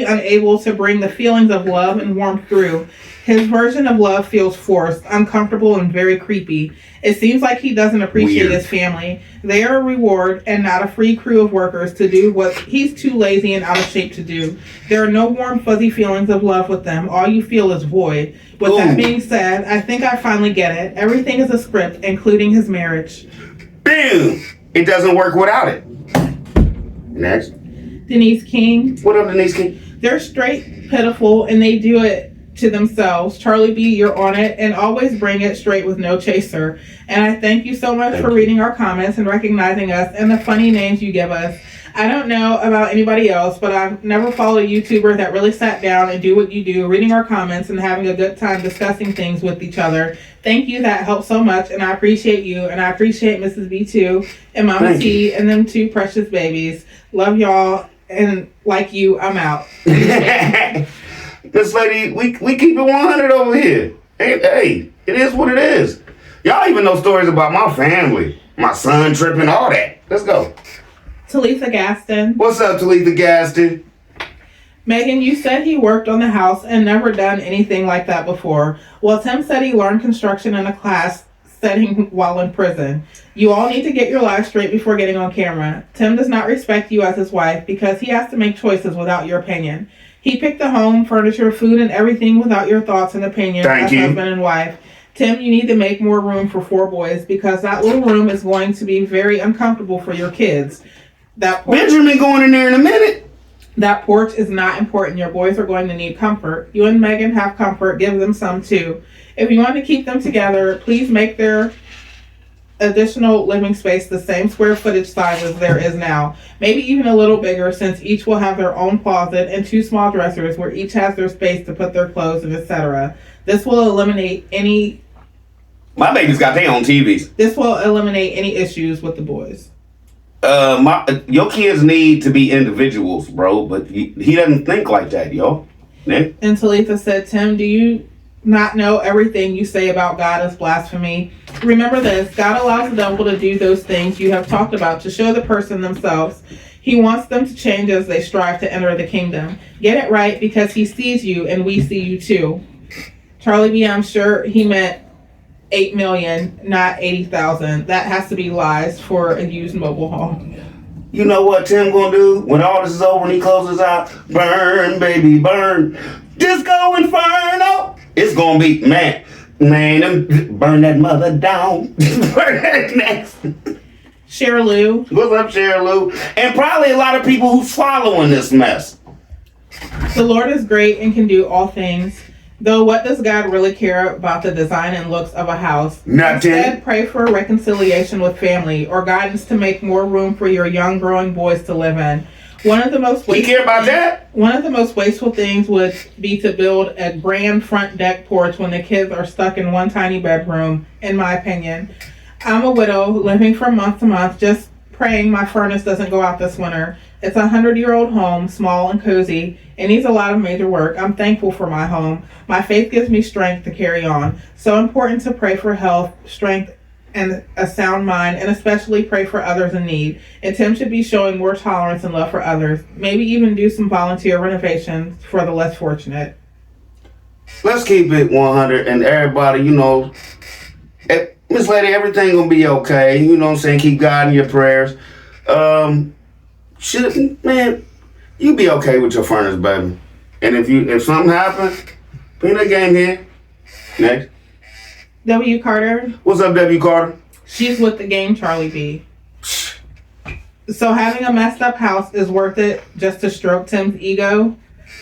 unable to bring the feelings of love and warmth through. His version of love feels forced, uncomfortable, and very creepy. It seems like he doesn't appreciate Weird. his family. They are a reward and not a free crew of workers to do what he's too lazy and out of shape to do. There are no warm, fuzzy feelings of love with them. All you feel is void. With that being said, I think I finally get it. Everything is a script, including his marriage. Boom. It doesn't work without it. Next. Denise King. What up, Denise King? They're straight pitiful, and they do it to themselves. Charlie B, you're on it, and always bring it straight with no chaser. And I thank you so much for reading our comments and recognizing us and the funny names you give us. I don't know about anybody else, but I've never followed a YouTuber that really sat down and do what you do, reading our comments and having a good time discussing things with each other. Thank you. That helps so much, and I appreciate you, and I appreciate Mrs. B too, and Mama T, and them two precious babies. Love y'all, and like you, I'm out. This lady, we keep it 100 over here. Hey, it is what it is. Y'all even know stories about my family, my son tripping, all that. Let's go. Talitha Gaston. What's up, Talitha Gaston? Megan, you said he worked on the house and never done anything like that before. Well, Tim said he learned construction in a class setting while in prison. You all need to get your lives straight before getting on camera. Tim does not respect you as his wife because he has to make choices without your opinion. He picked the home, furniture, food, and everything without your thoughts and opinions as husband and wife. Tim, you need to make more room for 4 boys because that little room is going to be very uncomfortable for your kids. Benjamin going in there in a minute. That porch is not important. Your boys are going to need comfort. You and Megan have comfort. Give them some too. If you want to keep them together, please make their additional living space the same square footage size as there is now. Maybe even a little bigger, since each will have their own closet and 2 small dressers where each has their space to put their clothes and etc. This will eliminate any... My babies got their own TVs. This will eliminate any issues with the boys. Your kids need to be individuals, bro, but he doesn't think like that, yo. Nick? And Talitha said, Tim, do you not know everything you say about God is blasphemy? Remember this, God allows the devil to do those things you have talked about to show the person themselves. He wants them to change as they strive to enter the kingdom. Get it right because he sees you and we see you too. Charlie B, I'm sure he meant 8 million, not 80,000. That has to be lies for a used mobile home. You know what Tim gonna do when all this is over and he closes out? Burn, baby, burn. Disco Inferno. It's gonna be, man, burn that mother down. Burn that next. Cher Lou. What's up, Cher Lou? And probably a lot of people who's following this mess. The Lord is great and can do all things. Though what does God really care about the design and looks of a house? Nothing. Instead, pray for a reconciliation with family or guidance to make more room for your young growing boys to live in. One of the most wasteful things would be to build a grand front deck porch when the kids are stuck in one tiny bedroom, in my opinion. I'm a widow living from month to month, just praying my furnace doesn't go out this winter. It's a 100-year-old home, small and cozy. It needs a lot of major work. I'm thankful for my home. My faith gives me strength to carry on. So important to pray for health, strength, and a sound mind, and especially pray for others in need. And Tim should be showing more tolerance and love for others. Maybe even do some volunteer renovations for the less fortunate. Let's keep it 100 and everybody, Miss Lady, everything gonna be okay. You know what I'm saying? Keep God in your prayers. Man, you be okay with your furnace, baby. And if something happens, Peanut Game here. Next. W. Carter. What's up, W. Carter? She's with the game Charlie B. So having a messed up house is worth it just to stroke Tim's ego?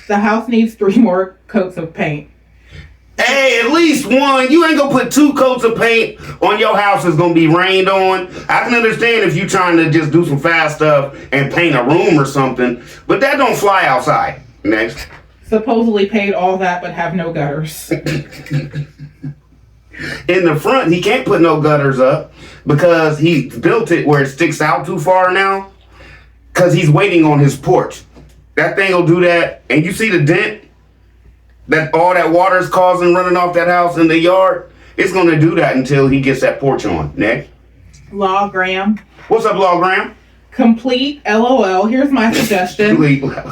The house needs 3 more coats of paint. Hey, at least one. You ain't gonna put 2 coats of paint on your house that's gonna be rained on. I can understand if you trying to just do some fast stuff and paint a room or something, but that don't fly outside. Next. Supposedly paid all that but have no gutters. In the front, he can't put no gutters up because he built it where it sticks out too far now because he's waiting on his porch. That thing will do that. And you see the dent that all that water is causing running off that house in the yard? It's going to do that until he gets that porch on. Next. Law Graham. What's up, Law Graham? Complete LOL. Here's my suggestion.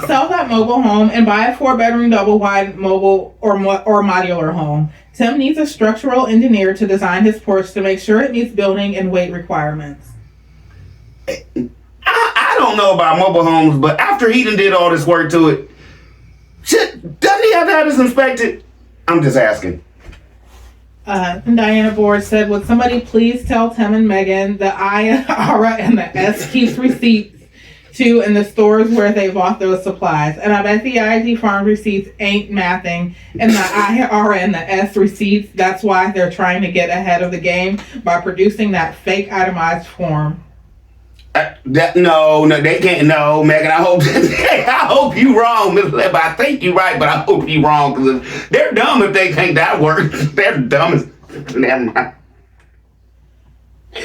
Sell that mobile home and buy a 4-bedroom double wide mobile or modular home. Tim needs a structural engineer to design his porch to make sure it meets building and weight requirements. I don't know about mobile homes, but after he done did all this work to it, shit, doesn't he have to have this inspected? I'm just asking. And Diana Board said, would somebody please tell Tim and Megan the IRA and the S keeps receipts to in the stores where they bought those supplies. And I bet the IG Farm receipts ain't mathing. And the IRA and the S receipts, that's why they're trying to get ahead of the game by producing that fake itemized form. No, they can't. No, Megan. I hope you wrong, Miss Leb. I think you're right, but I hope you wrong because they're dumb if they think that works. They're dumb as. Never mind.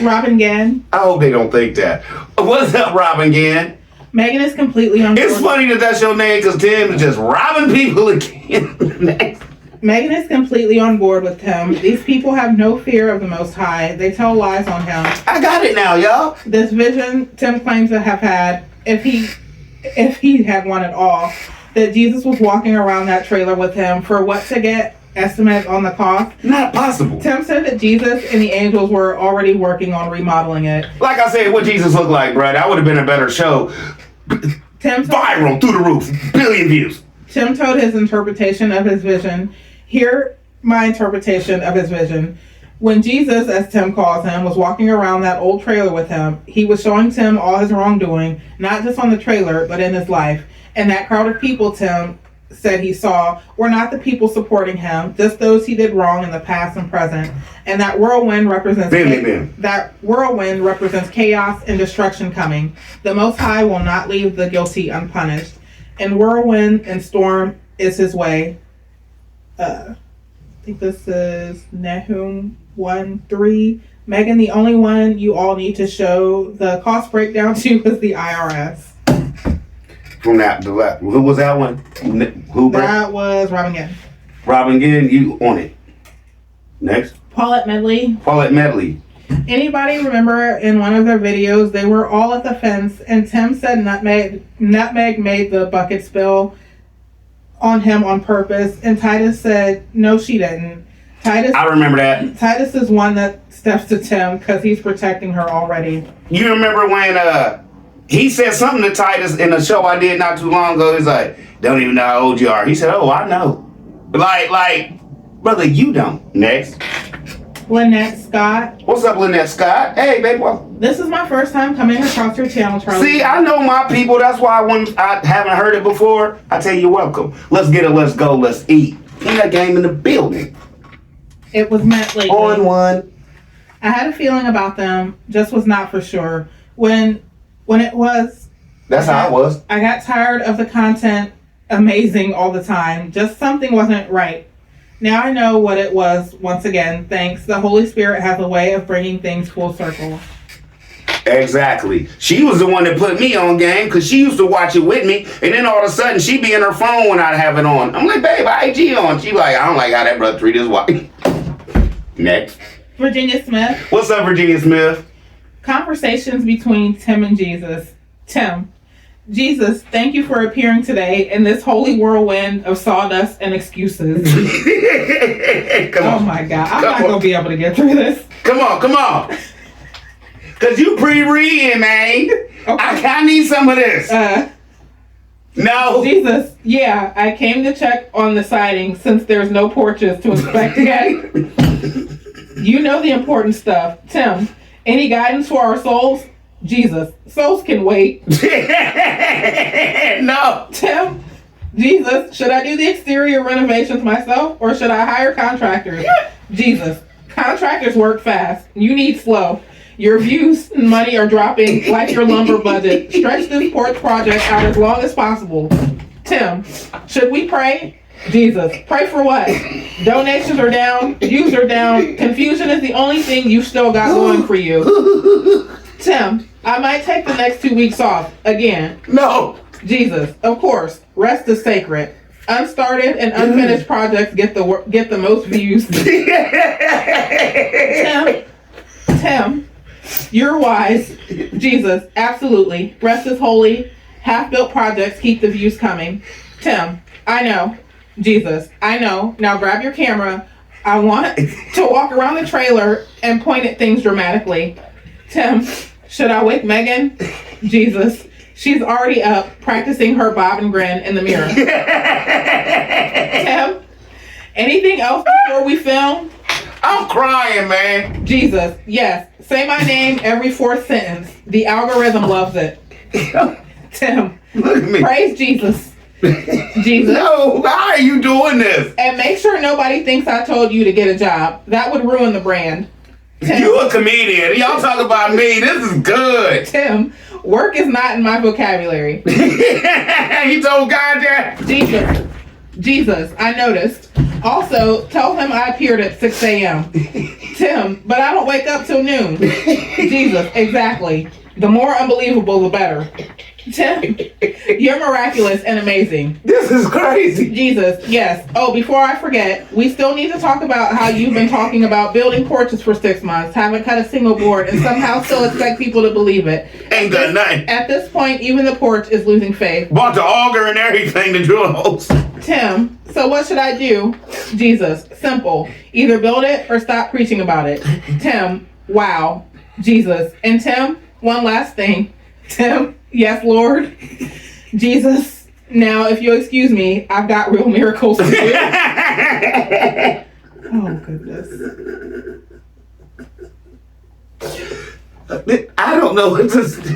Robin Gann. I hope they don't think that. What's up, Robin Gann? Megan is completely on board. It's funny that that's your name because Tim is just robbing people again. Megan is completely on board with Tim. These people have no fear of the Most High. They tell lies on him. I got it now, y'all. This vision Tim claims to have had, if he had one at all, that Jesus was walking around that trailer with him for what to get estimates on the cost. Not possible. Tim said that Jesus and the angels were already working on remodeling it. Like I said, what Jesus looked like, bro, that would have been a better show. Viral through the roof, billion views. Tim told his interpretation of his vision. Hear my interpretation of his vision. When Jesus, as Tim calls him, was walking around that old trailer with him, he was showing Tim all his wrongdoing, not just on the trailer, but in his life. And that crowd of people Tim said he saw were not the people supporting him, just those he did wrong in the past and present. And that whirlwind represents chaos and destruction coming. The Most High will not leave the guilty unpunished. And whirlwind and storm is his way. I think this is Nahum 1:3. Megan, the only one you all need to show the cost breakdown to is the IRS. From that, the left. Who was that one? Who? That was Robin Gann. Robin Gann, you on it. Next. Paulette Medley. Paulette Medley. Anybody remember in one of their videos, they were all at the fence and Tim said Nutmeg made the bucket spill on him on purpose, and Titus said no, she didn't. I remember that. Titus is one that steps to Tim because he's protecting her already. You remember when he said something to Titus in a show I did not too long ago? He's like, don't even know how old you are. He said, oh, I know. Like, brother, you don't. Next. Lynette Scott. What's up, Lynette Scott? Hey, baby. This is my first time coming across your channel, Charlie. See, I know my people. That's why I haven't heard it before. I tell you, you're welcome. Let's get it. Let's go. Let's eat. Peanut game in the building. It was meant lately. On one. I had a feeling about them, just was not for sure. When it was. That's how I was. I got tired of the content amazing all the time. Just something wasn't right. Now I know what it was. Once again, thanks. The Holy Spirit has a way of bringing things full circle. Exactly. She was the one that put me on game because she used to watch it with me, and then all of a sudden she be in her phone when I have it on. I'm like, babe, IG on. She like, I don't like how that brother treat his wife. Next. Virginia Smith. What's up, Virginia Smith? Conversations between Tim and Jesus. Tim. Jesus, thank you for appearing today in this holy whirlwind of sawdust and excuses. Oh my God. I'm not going to be able to get through this. Come on. Because you pre-reading, man. Okay. I need some of this. No. Jesus, yeah, I came to check on the siding since there's no porches to inspect yet. You know the important stuff. Tim, Any guidance for our souls? Jesus. Souls can wait. No. Tim, Jesus, should I do the exterior renovations myself or should I hire contractors? Jesus, contractors work fast. You need slow. Your views and money are dropping like your lumber budget. Stretch this porch project out as long as possible. Tim, should we pray? Jesus, pray for what? Donations are down, views are down, confusion is the only thing you've still got going for you. Tim, I might take the next 2 weeks off. Again. No. Jesus, of course, rest is sacred. Unstarted and unfinished projects get the most views. Tim, you're wise. Jesus, absolutely. Rest is holy. Half-built projects keep the views coming. Tim, I know. Jesus, I know. Now grab your camera. I want to walk around the trailer and point at things dramatically. Tim, should I wake Megan? Jesus, she's already up practicing her bob and grin in the mirror. Tim, anything else before we film? I'm crying, man. Jesus, yes. Say my name every fourth sentence. The algorithm loves it. Tim, Look at me. praise Jesus. Jesus. No, why are you doing this? And make sure nobody thinks I told you to get a job. That would ruin the brand. Tim, You a comedian. Y'all talk about me. This is good. Tim, work is not in my vocabulary. You told God that? Jesus, I noticed. Also, tell him I appeared at 6 a.m. Tim, but I don't wake up till noon. Jesus, exactly. The more unbelievable, the better. Tim, you're miraculous and amazing. This is crazy. Jesus, yes. Oh, before I forget, we still need to talk about how you've been talking about building porches for 6 months, haven't cut a single board, and somehow still expect people to believe it. Ain't done nothing. At this point, even the porch is losing faith. Bought the auger and everything to drill holes. Tim, so what should I do? Jesus, simple. Either build it or stop preaching about it. Tim, wow. Jesus. And Tim, one last thing. Tim, yes, Lord. Jesus, now if you'll excuse me, I've got real miracles to do. Oh, goodness. I don't know what to say.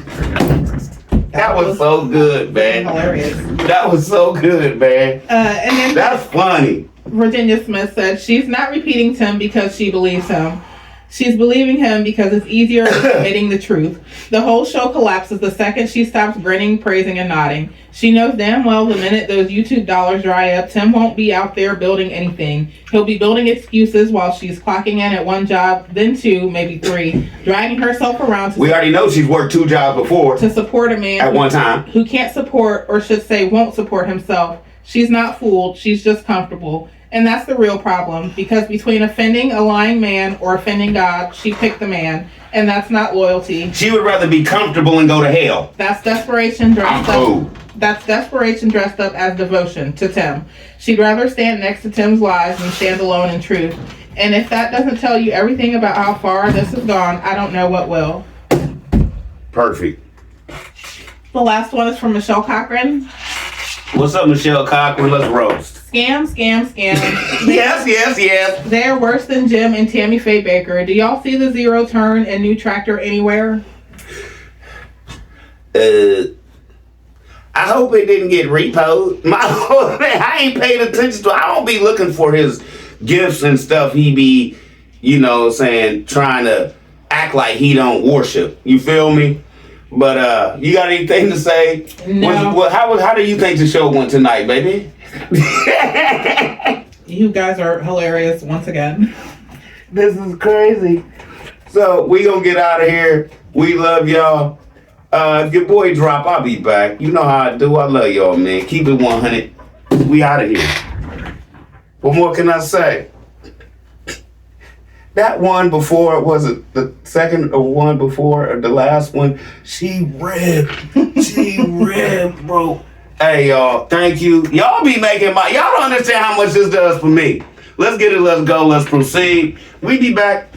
That was so good, man. Hilarious. That was so good, man. And then That's funny. Virginia Smith said she's not repeating Tim because she believes him. She's believing him because it's easier than admitting the truth. The whole show collapses the second she stops grinning, praising, and nodding. She knows damn well the minute those YouTube dollars dry up, Tim won't be out there building anything. He'll be building excuses while she's clocking in at one job, then two, maybe three, dragging herself around We already know she's worked 2 jobs before to support a man at one time. who can't support, or should say won't support himself. She's not fooled, she's just comfortable. And that's the real problem, because between offending a lying man or offending God, she picked the man, and that's not loyalty. She would rather be comfortable and go to hell. That's desperation dressed I'm up. cool. That's desperation dressed up as devotion to Tim. She'd rather stand next to Tim's lies than stand alone in truth. And if that doesn't tell you everything about how far this has gone, I don't know what will. Perfect. The last one is from Michelle Cochran. What's up, Michelle Cochran? Let's roast. Scam, scam, scam. Yes. They're worse than Jim and Tammy Faye Baker. Do y'all see the zero turn and new tractor anywhere? I hope it didn't get repoed. I ain't paid attention to it. I don't be looking for his gifts and stuff. He be, saying, trying to act like he don't worship. You feel me? But you got anything to say? No. How do you think the show went tonight, baby? You guys are hilarious once again. This is crazy. So we gonna get out of here. We love y'all. If your boy drop, I'll be back. You know how I do. I love y'all, man. Keep it 100. We out of here. What more can I say? That one before, was it the second or one before or the last one? She ripped. She ripped, bro. Hey, y'all. Thank you. Y'all be making y'all don't understand how much this does for me. Let's get it. Let's go. Let's proceed. We be back.